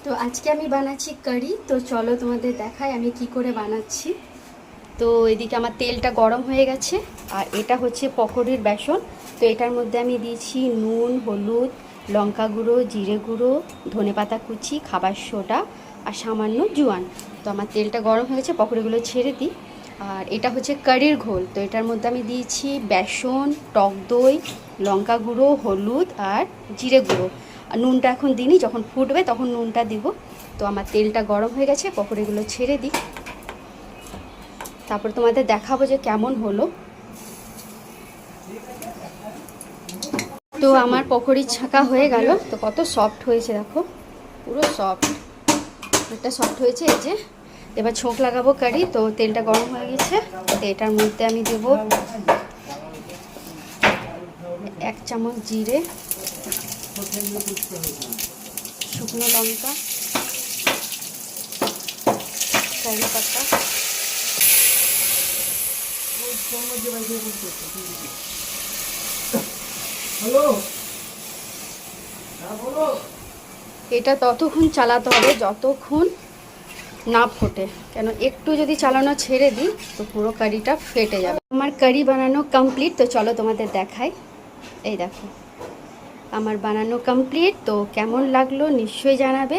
তো আজকে আমি বানাচ্ছি কারি। তো চলো তোমাদের দেখাই আমি কি করে বানাচ্ছি। তো এদিকে আমার তেলটা গরম হয়ে গেছে, আর এটা হচ্ছে পকোড়ির বেসন। তো এটার মধ্যে আমি দিয়েছি নুন, হলুদ, লঙ্কা গুঁড়ো, জিরে গুঁড়ো, ধনেপাতা কুচি, খাবার সোডা আর সামান্য জোয়ান। তো আমার তেলটা গরম হয়ে গেছে, পকোড়িগুলো ছেড়ে দিই। আর এটা হচ্ছে কারির ঘোল। তো এটার মধ্যে আমি দিয়েছি বেসন, টক দই, লঙ্কা গুঁড়ো, হলুদ আর জিরে গুঁড়ো। আর নুনটা এখন দিইনি, যখন ফুটবে তখন নুনটা দিব। তো আমার তেলটা গরম হয়ে গেছে, পকোড়িগুলো ছেড়ে দিই, তারপর তোমাদের দেখাবো যে কেমন হলো। তো আমার পকোড়ি ছাঁকা হয়ে গেল। তো কত সফট হয়েছে দেখো, পুরো সফট, একটা সফট হয়েছে। এই যে এবার ছোঁক লাগাবো কারি। তো তেলটা গরম হয়ে গেছে, তো এটার মধ্যে আমি দেব 1 চামচ জিরে, শুকনো লঙ্কা, কারি পাতা, এটা ততক্ষণ চালাতে হবে যতক্ষণ না ফোটে, কেন একটু যদি চালানো ছেড়ে দিই তো পুরো কারিটা ফেটে যাবে। আমার কারি বানানো কমপ্লিট। তো চলো তোমাদের দেখাই। এই দেখো আমার বানানো কমপ্লিট। তো কেমন লাগলো নিশ্চয়ই জানাবে।